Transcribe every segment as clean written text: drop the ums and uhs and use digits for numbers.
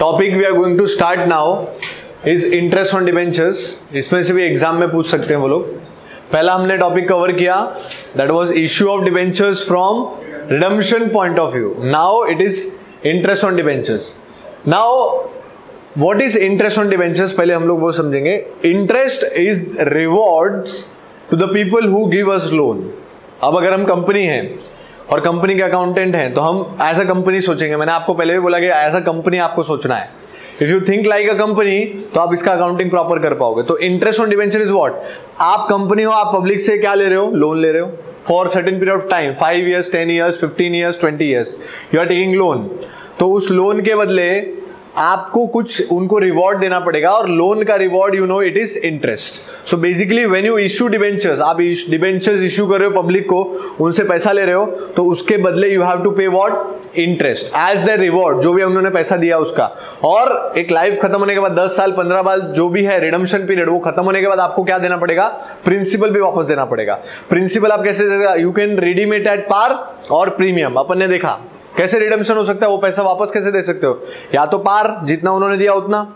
Topic we are going to start now is interest on debentures. इसमें से भी exam में पूछ सकते हैं वो लोग। पहला हमने टॉपिक कवर किया, that was issue of debentures from redemption point of view. Now it is interest on debentures. Now what is interest on debentures, पहले हम लोग वो समझेंगे। Interest is rewards to the people who give us loan. अब अगर हम company हैं और कंपनी के अकाउंटेंट हैं तो हम एज अ कंपनी सोचेंगे। मैंने आपको पहले भी बोला कि एज अ कंपनी आपको सोचना है। If you think like a company तो आप इसका अकाउंटिंग प्रॉपर कर पाओगे। तो interest on debenture is what, आप कंपनी हो, आप पब्लिक से क्या ले रहे हो, लोन ले रहे हो for certain period of time, 5 years, 10 years, 15 years, 20 years you are taking loan. तो उस लोन के बदले आपको कुछ उनको रिवॉर्ड देना पड़ेगा और लोन का reward you know it is interest. So basically when you issue debentures, आप डिबेंचर्स इश्यू कर रहे हो पब्लिक को, उनसे पैसा ले रहे हो, तो उसके बदले you have to pay what, interest as the reward, जो भी उन्होंने पैसा दिया उसका। और एक लाइफ खत्म होने के बाद 10 साल 15 साल जो भी है रिडम्पशन पीरियड, वो खत्म होने के बाद आपको क्या देना पड़ेगा, प्रिंसिपल भी वापस देना पड़ेगा। प्रिंसिपल आप कैसे देगा, you can redeem it at par और प्रीमियम। अपन ने देखा कैसे रिडम्पशन हो सकता है, वो पैसा वापस कैसे दे सकते हो, या तो पार जितना उन्होंने दिया उतना,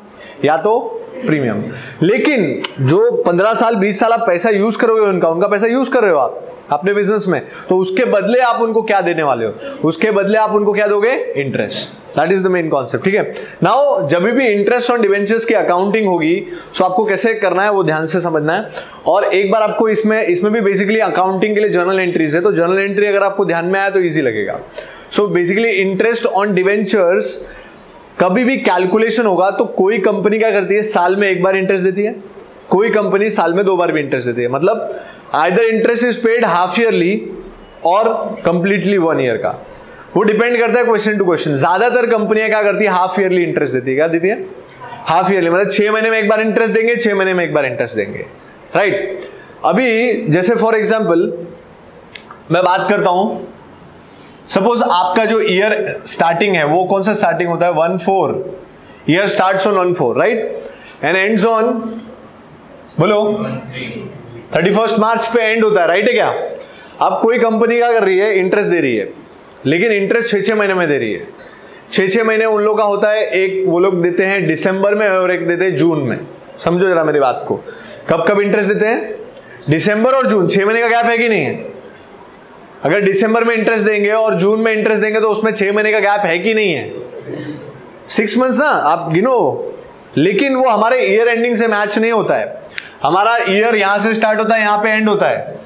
या तो प्रीमियम। लेकिन जो 15 साल 20 साल आप पैसा यूज करोगे उनका पैसा यूज कर रहे हो आप अपने बिजनेस में, तो उसके बदले आप उनको क्या देने वाले हो, उसके बदले आप उनको क्या दोगे, interest. That is the main concept. ठीक है। नाउ जब भी इंटरेस्ट ऑन डिबेंचर्स की अकाउंटिंग होगी तो आपको कैसे करना है वो ध्यान से समझना है। और एक बार आपको इसमें भी बेसिकली अकाउंटिंग के लिए जर्नल एंट्रीज है, तो जर्नल एंट्री अगर आपको ध्यान में आया तो ईजी लगेगा। So basically interest on debentures कभी भी कैलकुलेशन होगा तो कोई कंपनी क्या करती है, साल में एक बार इंटरेस्ट देती है, कोई कंपनी साल में 2 बार भी इंटरेस्ट देती है। मतलब either interest is paid half yearly और कंप्लीटली 1 ईयर का, वो डिपेंड करता है क्वेश्चन टू क्वेश्चन। ज्यादातर कंपनियां क्या करती है, हाफ ईयरली इंटरेस्ट देती है। क्या देती है, हाफ ईयरली, मतलब 6 महीने में एक बार इंटरेस्ट देंगे, 6 महीने में एक बार इंटरेस्ट देंगे, राइट। अभी जैसे फॉर एग्जाम्पल मैं बात करता हूं, सपोज आपका जो ईयर स्टार्टिंग है वो कौन सा स्टार्टिंग होता है, 1/4। Year starts on 1/4, right, and ends on, बोलो, 31 मार्च पे एंड होता है, राइट है क्या। अब कोई कंपनी क्या कर रही है, इंटरेस्ट दे रही है, लेकिन इंटरेस्ट 6-6 महीने में दे रही है। 6-6 महीने उन लोगों का होता है, एक वो लोग देते हैं दिसंबर में और एक देते हैं जून में। समझो जरा मेरी बात को, कब कब इंटरेस्ट देते हैं, दिसंबर और जून, 6 महीने का गैप है कि नहीं है। अगर दिसंबर में इंटरेस्ट देंगे और जून में इंटरेस्ट देंगे तो उसमें 6 महीने का गैप है कि नहीं है, 6 months ना, आप गिनो। लेकिन वो हमारे ईयर एंडिंग से मैच नहीं होता है। हमारा ईयर यहां से स्टार्ट होता है, यहां पे एंड होता है,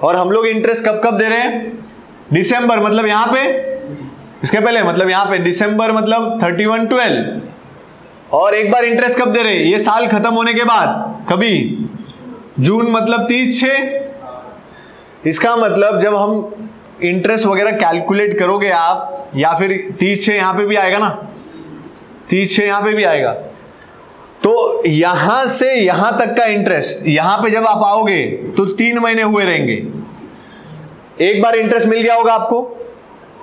और हम लोग इंटरेस्ट कब कब दे रहे हैं, दिसंबर मतलब यहां पे, इसके पहले मतलब यहां पे दिसंबर मतलब 31/12, और एक बार इंटरेस्ट कब दे रहे हैं, ये साल खत्म होने के बाद कभी, जून मतलब 30/6। इसका मतलब जब हम इंटरेस्ट वगैरह कैलकुलेट करोगे आप, या फिर 30/6 यहां पे भी आएगा ना, 30/6 यहां पे भी आएगा, तो यहां से यहां तक का इंटरेस्ट, यहां पे जब आप आओगे तो 3 महीने हुए रहेंगे। एक बार इंटरेस्ट मिल गया होगा आपको,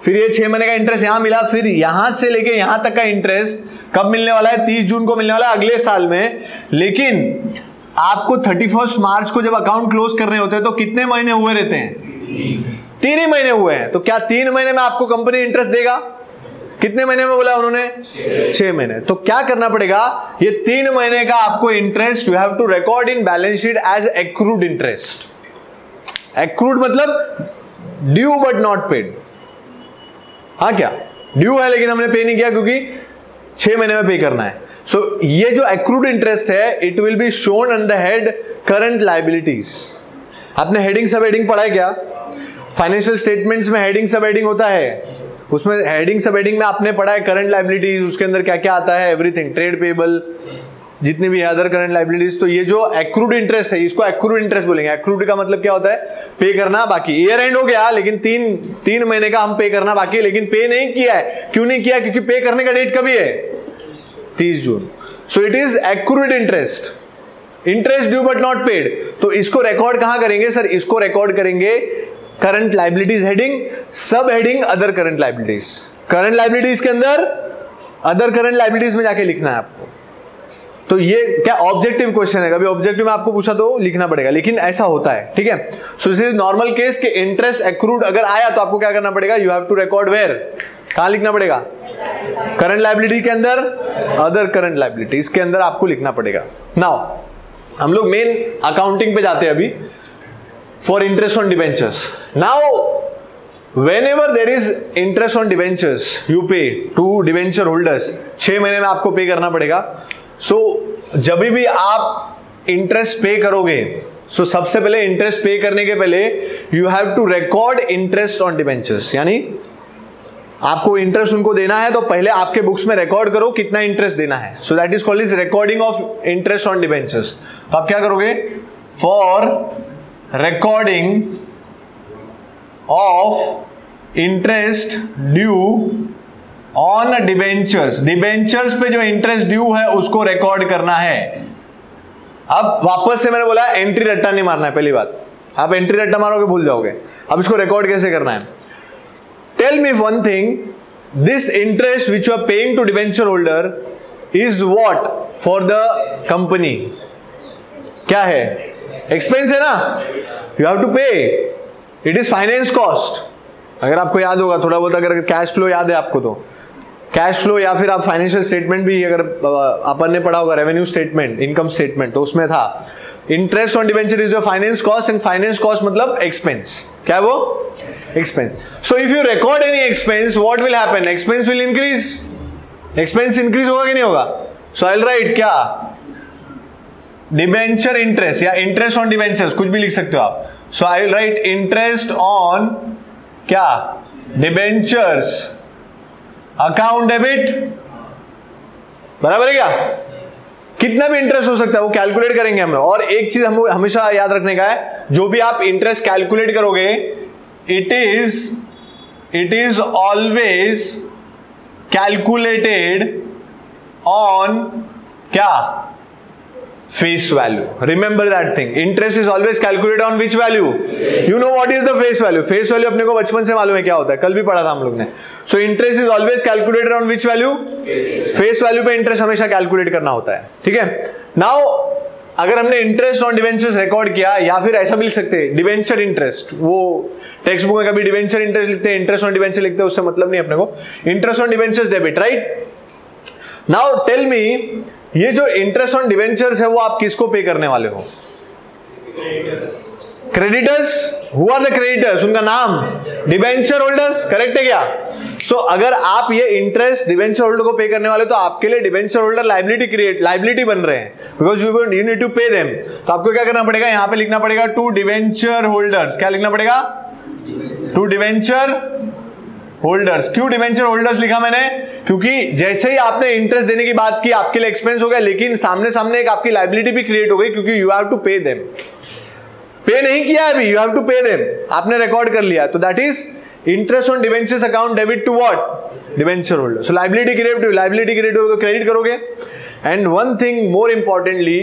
फिर ये 6 महीने का इंटरेस्ट यहां मिला, फिर यहां से लेके यहां तक का इंटरेस्ट कब मिलने वाला है, 30 जून को मिलने वाला है, अगले साल में। लेकिन आपको 31 मार्च को जब अकाउंट क्लोज करने होते हैं तो कितने महीने हुए रहते हैं, 3 ही महीने हुए हैं। तो क्या 3 महीने में आपको कंपनी इंटरेस्ट देगा, कितने महीने में बोला उन्होंने, 6 महीने। तो क्या करना पड़ेगा, ये 3 महीने का आपको interest you have to record in balance sheet as accrued interest. Accrued मतलब ड्यू बट नॉट पेड। हाँ, क्या ड्यू है लेकिन हमने पे नहीं किया क्योंकि 6 महीने में पे करना है। सो ये जो एक्रूड इंटरेस्ट है, it will be shown on the head current liabilities. आपने हेडिंग सब हेडिंग पढ़ा है क्या, फाइनेंशियल स्टेटमेंट्स में हेडिंग सब हेडिंग होता है, उसमें हेडिंग सब हेडिंग में आपने पढ़ा है करंट लायबिलिटीज, उसके अंदर क्या क्या आता है, एवरीथिंग, ट्रेड पेबल, जितनी भी अदर करंट लायबिलिटीज। तो ये जो एक्रूड इंटरेस्ट है इसको एक्रूड इंटरेस्ट बोलेंगे। एक्रूड का मतलब क्या होता है, पे करना बाकी। ईयर एंड हो गया लेकिन 3 महीने का हम पे करना बाकी है, लेकिन पे नहीं किया है। क्यों नहीं किया, क्योंकि पे करने का डेट कभी है, 30 जून। So it is accrued interest, interest due but not paid. तो इसको रिकॉर्ड कहां करेंगे सर, इसको रिकॉर्ड करेंगे करंट लायबिलिटीज हेडिंग, सब heading other current liabilities. Current liabilities के अंदर अदर करंट लायबिलिटीज में जाके लिखना है आपको। तो ये क्या ऑब्जेक्टिव क्वेश्चन है, कभी ऑब्जेक्टिव में आपको पूछा तो लिखना पड़ेगा, लेकिन ऐसा होता है, ठीक है। So this is normal case कि इंटरेस्ट एक्रूड अगर आया तो आपको क्या करना पड़ेगा, you have to record where, कहां लिखना पड़ेगा, करंट लायबिलिटी के अंदर अदर करंट लायबिलिटी, इसके अंदर आपको लिखना पड़ेगा। नाउ हम लोग मेन अकाउंटिंग पे जाते हैं अभी, for interest on debentures. Now whenever there is interest on debentures you pay to debenture holders, 6 महीने में आपको पे करना पड़ेगा। सो जब भी आप इंटरेस्ट पे करोगे, सो सबसे पहले इंटरेस्ट पे करने के पहले you have to record interest on debentures, यानी आपको इंटरेस्ट उनको देना है तो पहले आपके बुक्स में रिकॉर्ड करो कितना इंटरेस्ट देना है। So that is called is recording of interest on debentures. तो आप क्या करोगे, for recording of interest due on debentures, debentures पे जो इंटरेस्ट ड्यू है उसको रिकॉर्ड करना है। अब वापस से मैंने बोला एंट्री रट्टा नहीं मारना है, पहली बात, आप एंट्री रट्टा मारोगे भूल जाओगे। अब इसको रिकॉर्ड कैसे करना है, tell me one thing, this interest which you are paying to debenture holder is what for the company, क्या है, एक्सपेंस है ना, you have to pay, it is finance cost. अगर आपको याद होगा थोड़ा बहुत, अगर कैश फ्लो याद है आपको तो कैश फ्लो या फिर आप फाइनेंशियल स्टेटमेंट भी अगर अपन ने पढ़ा होगा, रेवेन्यू स्टेटमेंट, इनकम स्टेटमेंट, तो उसमें था interest on debenture is your finance cost, and finance cost मतलब एक्सपेंस, क्या है वो, expense. So if you record any expense what will happen, expense will increase, expense increase होगा कि नहीं होगा। सो आई विल राइट क्या, डिबेंचर इंटरेस्ट या इंटरेस्ट ऑन डिबेंचर्स, कुछ भी लिख सकते हो आप। So I will write interest on क्या, डिबेंचर्स अकाउंट डेबिट, बराबर है क्या, कितना भी इंटरेस्ट हो सकता है वो कैलकुलेट करेंगे हम। और एक चीज हम हमेशा याद रखने का है, जो भी आप इंटरेस्ट कैलकुलेट करोगे it is always calculated on क्या, face value. Remember that thing, interest is always calculated on which value, you know what is the face value. Face value अपने को बचपन से मालूम है क्या होता है, कल भी पढ़ा था हम लोग ने। So interest is always calculated on which value, face value पे इंटरेस्ट हमेशा कैलकुलेट करना होता है, ठीक है। नाउ अगर हमने इंटरेस्ट ऑन डिवेंचर्स रिकॉर्ड किया, या फिर ऐसा भी लिख सकते हैं डिवेंचर इंटरेस्ट, वो टेक्स्ट बुक में कभी डिवेंचर इंटरेस्ट लिखते हैं, इंटरेस्ट ऑन डिवेंचर लिखते हैं, उससे मतलब नहीं अपने को, interest on debentures debit, right. Now tell me, ये जो इंटरेस्ट ऑन डिवेंचर्स है वो आप किसको पे करने वाले हो, creditors, who are the creditors, उनका नाम डिवेंचर होल्डर्स, करेक्ट है क्या। सो अगर आप ये इंटरेस्ट डिवेंचर होल्डर को पे करने वाले तो आपके लिए डिवेंचर होल्डर लाइबिलिटी बन रहे हैं, because you need to pay them. तो आपको क्या करना पड़ेगा, यहां पे लिखना पड़ेगा टू डिवेंचर होल्डर्स, क्या लिखना पड़ेगा, टू डिवेंचर होल्डर्स। क्यों डिवेंचर होल्डर्स लिखा मैंने, क्योंकि जैसे ही आपने इंटरेस्ट देने की बात की आपके लिए एक्सपेंस हो गया, लेकिन सामने सामने एक आपकी लाइबिलिटी भी क्रिएट हो गई, क्योंकि you have to pay them. Pay नहीं किया अभी, you have to pay them, आपने रिकॉर्ड कर लिया, तो that is interest on debentures account debit to what, debenture holder. So liability create हो तो क्रेडिट करोगे। And one thing more importantly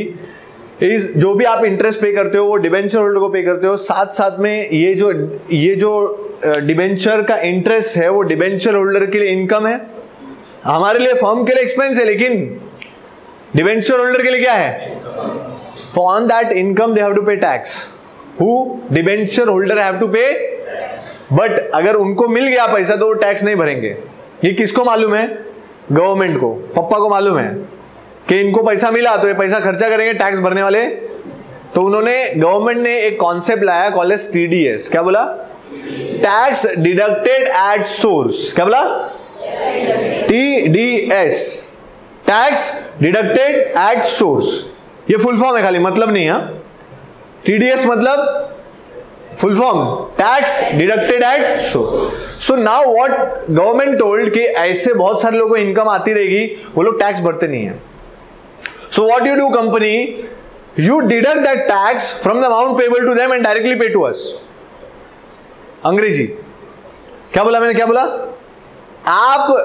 is, जो भी आप इंटरेस्ट पे करते हो वो डिवेंचर होल्डर को पे करते हो, साथ साथ में ये जो डिवेंचर का इंटरेस्ट है वो डिवेंचर होल्डर के लिए इनकम है, हमारे लिए फर्म के लिए एक्सपेंस है, लेकिन डिवेंचर होल्डर के लिए क्या है, on that income they have to pay tax, who, debenture holder have to pay. But अगर उनको मिल गया पैसा तो वो टैक्स नहीं भरेंगे। ये किसको मालूम है, गवर्नमेंट को, पप्पा को मालूम है कि इनको पैसा मिला तो ये पैसा खर्चा करेंगे टैक्स भरने वाले। तो उन्होंने, गवर्नमेंट ने एक कॉन्सेप्ट लाया कॉल्ड एज TDS, क्या बोला, टैक्स डिडक्टेड एट सोर्स, क्या बोला, TDS, tax deducted at source. ये फुल फॉर्म है, खाली मतलब नहीं है। TDS मतलब full form tax deducted at source. So now what government told कि ऐसे बहुत सारे लोगों को इनकम आती रहेगी, वो लोग टैक्स भरते नहीं है। So what you do company, you deduct that tax from the amount payable to them and directly pay to us. अंग्रेजी क्या बोला मैंने, क्या बोला, आप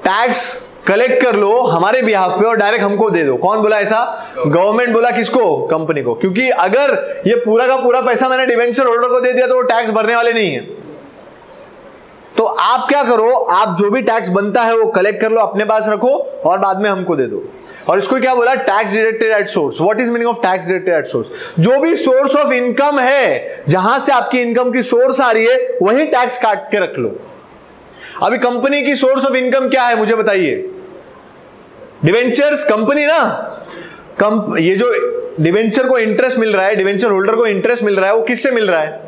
टैक्स कलेक्ट कर लो हमारे बिहाफ पे और डायरेक्ट हमको दे दो। कौन बोला ऐसा, गवर्नमेंट बोला, किसको, कंपनी को। क्योंकि अगर ये पूरा का पूरा पैसा मैंने डिवेंचर होल्डर को दे दिया तो वो टैक्स भरने वाले नहीं है। तो आप क्या करो, आप जो भी टैक्स बनता है वो कलेक्ट कर लो, अपने पास रखो और बाद में हमको दे दो। और इसको क्या बोला, tax deducted at source. What is meaning of tax deducted at source, जो भी सोर्स ऑफ इनकम है, जहां से आपकी इनकम की सोर्स आ रही है वही टैक्स काट के रख लो। अभी कंपनी की सोर्स ऑफ इनकम क्या है मुझे बताइए? डिवेंचर्स, कंपनी ना। ये जो डिवेंचर को इंटरेस्ट मिल रहा है, डिवेंचर होल्डर को इंटरेस्ट मिल रहा है, वो किससे मिल रहा है?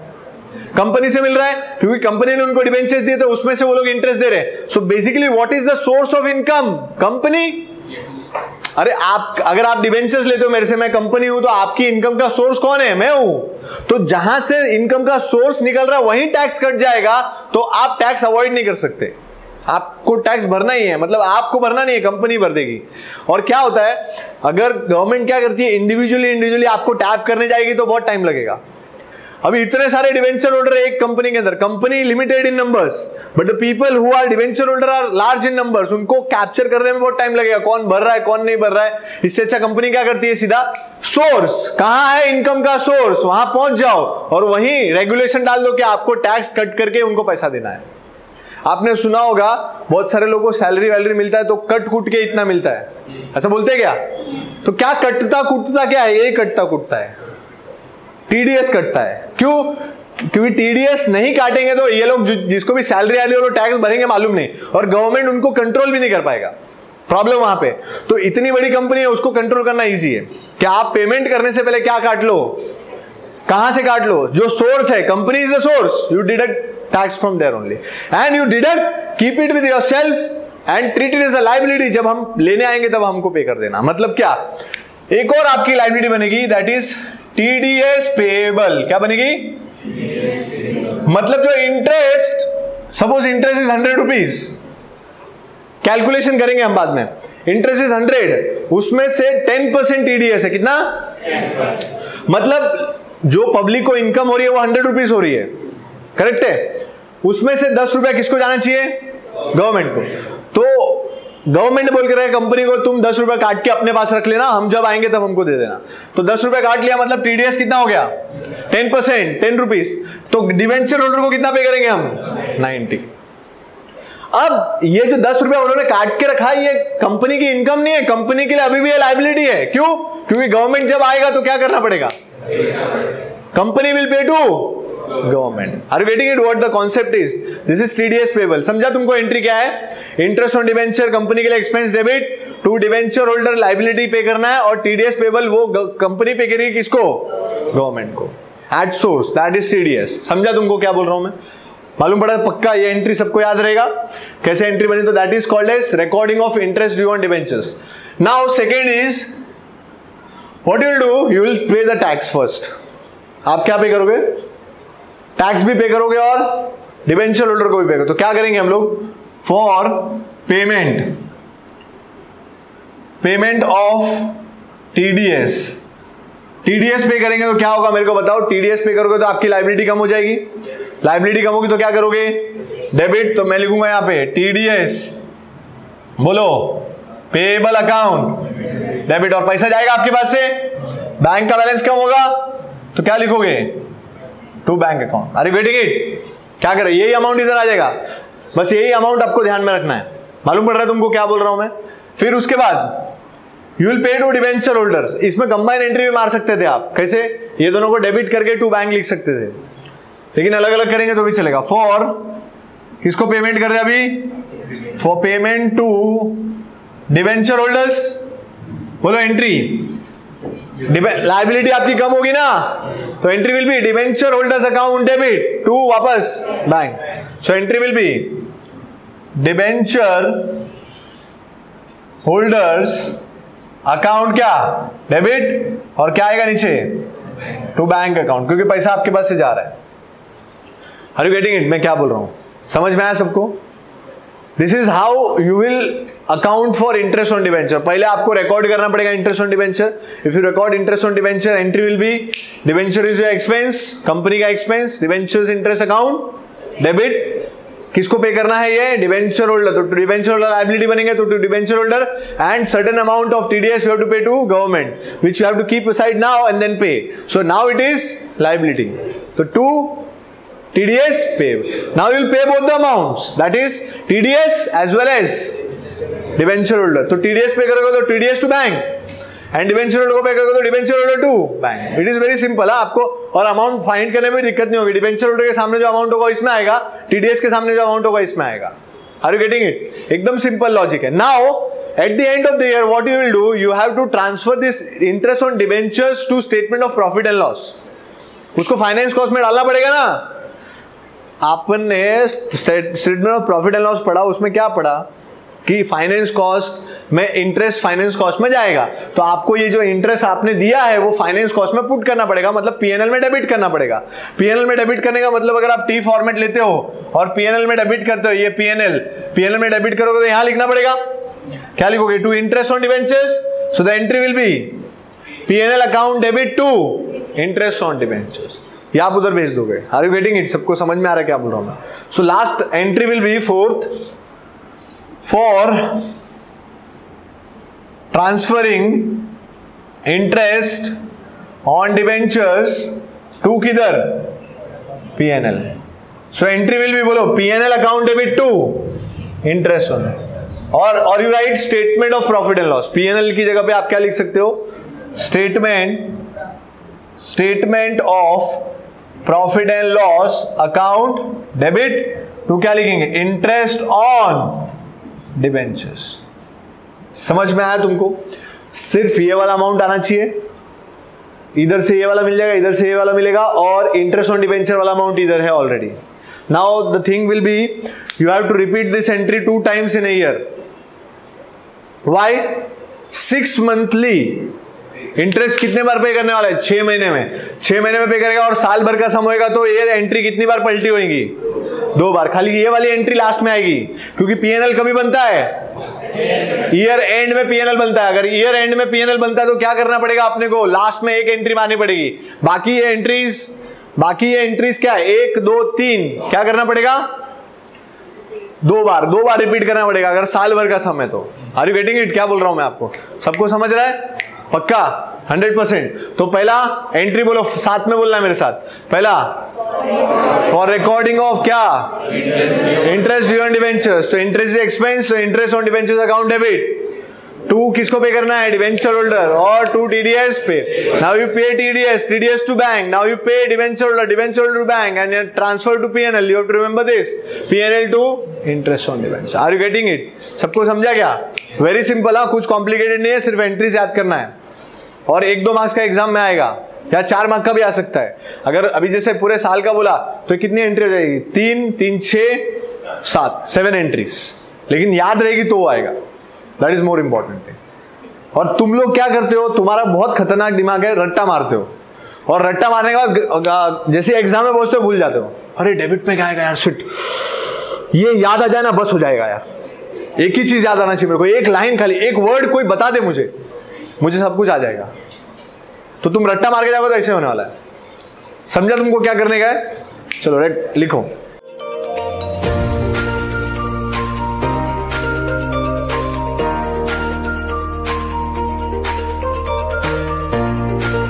कंपनी से मिल रहा है, क्योंकि कंपनी ने उनको डिवेंचर्स दिए तो उसमें से वो लोग इंटरेस्ट दे रहे हैं। So basically what is the source of income? Company. अरे अगर आप डिवेंचर्स लेते हो मेरे से, मैं कंपनी हूं, तो आपकी इनकम का सोर्स कौन है? मैं हूं। तो जहां से इनकम का सोर्स निकल रहा है वहीं टैक्स कट जाएगा, तो आप टैक्स अवॉइड नहीं कर सकते। आपको टैक्स भरना ही है, मतलब आपको भरना नहीं है, कंपनी भर देगी। और क्या होता है, अगर गवर्नमेंट क्या करती है, इंडिविजुअली आपको टैप करने जाएगी तो बहुत टाइम लगेगा। अभी इतने सारे डिवेंचर होल्डर है एक कंपनी के अंदर, company limited in numbers, but the people who are debenture holder are large in numbers, उनको कैप्चर करने में बहुत टाइम लगेगा, कौन भर रहा है कौन नहीं भर रहा है। इससे अच्छा कंपनी क्या करती है, सीधा सोर्स, कहां है इनकम का सोर्स, वहां पहुंच जाओ और वहीं रेगुलेशन डाल दो कि आपको टैक्स कट करके उनको पैसा देना है। आपने सुना होगा बहुत सारे लोगों को सैलरी वैलरी मिलता है तो कट कुट के इतना मिलता है, ऐसा बोलते हैं क्या? तो क्या कटता कुटता क्या है? यही कटता कुटता है, टीडीएस कटता है। क्यों? क्योंकि टीडीएस नहीं काटेंगे तो ये लोग जिसको भी सैलरी आने वो लोग टैक्स भरेंगे मालूम नहीं, और गवर्नमेंट उनको कंट्रोल भी नहीं कर पाएगा। प्रॉब्लम वहां पे। तो इतनी बड़ी कंपनी है, उसको कंट्रोल करना इजी है। क्या आप पेमेंट करने से पहले क्या काट लो, कहां से काट लो? जो सोर्स है, company is the source, you deduct tax from there only and you deduct, keep it with yourself and treat it as a liability. जब हम लेने आएंगे तब हमको पे कर देना। मतलब क्या, एक और आपकी लायबिलिटी बनेगी, दैट इज टीडीएस पेएबल। क्या बनेगी? मतलब जो interest, suppose interest is 100 rupees, calculation करेंगे हम बाद में, इंटरेस्ट इज 100, उसमें से 10% टीडीएस है। कितना? 10%। मतलब जो पब्लिक को इनकम हो रही है वो 100 रुपीज हो रही है, करेक्ट है? उसमें से 10 रुपया किसको जाना चाहिए? गवर्नमेंट को। तो गवर्नमेंट बोल के रहे कंपनी को, तुम 10 रुपया काट के अपने पास रख लेना, हम जब आएंगे तब हमको दे देना। तो 10 रुपया काट लिया, मतलब टीडीएस कितना हो गया? 10%, 10 रुपीज। तो डिवेंचर होल्डर को कितना पे करेंगे हम? 90। अब ये जो 10 रुपया उन्होंने काट के रखा है, ये कंपनी की इनकम नहीं है, कंपनी के लिए अभी भी ये लायबिलिटी है। क्यों? क्योंकि गवर्नमेंट जब आएगा तो क्या करना पड़ेगा? Company will pay to government. Are you getting it? What the concept is? This is TDS payable. समझा तुमको? एंट्री क्या है? इंटरेस्ट ऑन डिवेंचर, कंपनी के लिए expense debit, to debenture holder liability pay करना है, और टीडीएस पेबल वो कंपनी पे करेगी किसको? गवर्नमेंट को, at source, that is TDS. समझा तुमको क्या बोल रहा हूं मैं? मालूम पड़ा पक्का? ये एंट्री सबको याद रहेगा? कैसे एंट्री बनी? तो that is called as recording of interest due on debentures. Now second is what you will do, you will pay the tax first. आप क्या पे करोगे? टैक्स भी पे करोगे और डिवेंचर होल्डर को भी पे करोगे। तो क्या करेंगे हम लोग? For payment of TDS, TDS पे करेंगे तो क्या होगा मेरे को बताओ? टीडीएस पे करोगे तो आपकी लायबिलिटी कम हो जाएगी, लायबिलिटी कम होगी तो क्या करोगे? डेबिट। तो मैं लिखूंगा यहां पे टीडीएस, बोलो पेएबल अकाउंट, डेबिट, और पैसा जाएगा आपके पास से, बैंक का बैलेंस कम होगा तो क्या लिखोगे? To bank account. Are you getting it? क्या करें? यही अमाउंट इधर आ जाएगा, बस यही अमाउंट आपको ध्यान में रखना है। मालूम पड़ रहा है तुमको क्या बोल रहा हूं मैं? फिर उसके बाद you will pay to debenture holders. इसमें कंबाइन एंट्री भी मार सकते थे आप। कैसे? ये दोनों को डेबिट करके टू बैंक लिख सकते थे, लेकिन अलग अलग करेंगे तो भी चलेगा। फॉर किसको पेमेंट कर रहे हैं अभी? For payment to debenture holders, बोलो एंट्री। लायबिलिटी आपकी कम होगी ना, तो entry will be debenture holders account debit to वापस bank. So entry will be debenture holders account क्या? डेबिट, और क्या आएगा नीचे? टू बैंक अकाउंट, क्योंकि पैसा आपके पास से जा रहा है। Are you getting it? मैं क्या बोल रहा हूं? समझ में आया सबको? This is how you will account for interest on debenture. पहले आपको रिकॉर्ड करना पड़ेगा interest on debenture. If you record interest on debenture, entry will be debenture is your expense, company का expense, debentures interest account debit. किसको pay करना है? ये debenture holder. तो डिवेंचर होल्डर लायबिलिटी बनेंगे तो to debenture holder and certain amount of TDS you have to pay to government, which you have to keep aside now and then pay. So now it is liability. तो to TDS pay. Now you will pay both the amounts, that is TDS as well as debenture holder. तो TDS pay करोगे तो TDS to bank, and debenture holder को pay करोगे तो debenture holder to bank. It is very simple. आपको और amount find करने में दिक्कत नहीं होगी। डिवेंचर होल्डर के सामने जो अमाउंट होगा इसमें आएगा, TDS के सामने जो अमाउंट होगा इसमें आएगा। Are you getting it? एकदम सिंपल लॉजिक है. Now at the end of the year what you will do, you have to transfer this interest on debentures to statement of profit and loss. उसको finance cost में डालना पड़ेगा ना. आपने statement of profit and loss पढ़ा, उसमें क्या पढ़ा कि फाइनेंस कॉस्ट में इंटरेस्ट फाइनेंस कॉस्ट में जाएगा. तो आपको ये जो इंटरेस्ट आपने दिया है वो फाइनेंस कॉस्ट में पुट करना पड़ेगा, मतलब पीएनएल में डेबिट करना पड़ेगा. पीएनएल में डेबिट करने का मतलब अगर आप टी फॉर्मेट लेते हो और पीएनएल में डेबिट करते हो, ये पीएनएल में डेबिट करोगे तो यहां लिखना पड़ेगा. क्या लिखोगे? To interest on debentures. So the entry will be PNL account debit to interest on debentures. ये आप उधर भेज दोगे. Are you getting it? सबको समझ में आ रहा है क्या बोल रहा हूं मैं? So last entry will be fourth for transferring interest on debentures to किधर? PNL. So entry will be, बोलो, PNL account debit to interest on, और you write statement of profit and loss. PNL की जगह पे आप क्या लिख सकते हो? Statement of profit and loss account debit to, क्या लिखेंगे? Interest on debentures. समझ में आया तुमको? सिर्फ ये वाला अमाउंट आना चाहिए, इधर से ये वाला मिल जाएगा, इधर से ये वाला मिलेगा, और इंटरेस्ट ऑन डिबेंचर वाला अमाउंट इधर है already. Now the thing will be, you have to repeat this entry 2 times in a year. Why? 6 monthly interest कितने बार पे करने वाला है? 6 महीने में. 6 महीने में पे करेगा और साल भर का सम होएगा, तो ये एंट्री कितनी बार पलटी होगी? 2 बार. खाली ये वाली एंट्री लास्ट में आएगी, क्योंकि पीएनएल कभी बनता है? ईयर एंड में पीएनएल बनता है. अगर ईयर एंड में पीएनएल बनता है तो क्या करना पड़ेगा आपने को? लास्ट में एक एंट्री मारनी पड़ेगी. बाकी ये एंट्रीज क्या है? 1 2 3 क्या करना पड़ेगा? 2 बार रिपीट करना पड़ेगा अगर साल भर का समय. तो आर यू गेटिंग इट? क्या बोल रहा हूं मैं आपको? सबको समझ रहा है? पक्का 100%. तो पहला एंट्री बोलो, साथ में बोलना है मेरे साथ. पहला फॉर रिकॉर्डिंग ऑफ क्या? Interest due on debentures. तो इंटरेस्ट एक्सपेंस, तो interest on debentures account debit. 2 किसको पे करना है? Debenture holder. और 2 TDS pay. Now you pay TDS to bank. Now you pay debenture holder to bank, and transfer to PNL. You have to remember this, PNL to interest on debenture. Are you getting it? सबको समझा क्या? Very simple. हाँ, कुछ complicated नहीं है, सिर्फ entries याद करना है. और 1-2 मार्क्स का एग्जाम में आएगा, या 4 मार्क्स का भी आ सकता है. अगर अभी जैसे पूरे साल का बोला तो कितनी एंट्री हो जाएगी? 3 3 6 7 7 एंट्रीज. लेकिन याद रहेगी तो आएगा. That is more important thing. और तुम लोग क्या करते हो? तुम्हारा बहुत खतरनाक दिमाग है, रट्टा मारते हो, और रट्टा मारने के बाद जैसे एग्जाम में पहुंचते हो भूल जाते हो. अरे डेबिट में क्या आएगा यार, शिट, ये याद आ जाए ना बस हो जाएगा यार. एक ही चीज याद आना चाहिए मेरे को, एक लाइन, खाली एक वर्ड कोई बता दे मुझे सब कुछ आ जाएगा. तो तुम रट्टा मार के जाओगे तो ऐसे होने वाला है. समझा तुमको क्या करने का है? चलो रेड लिखो.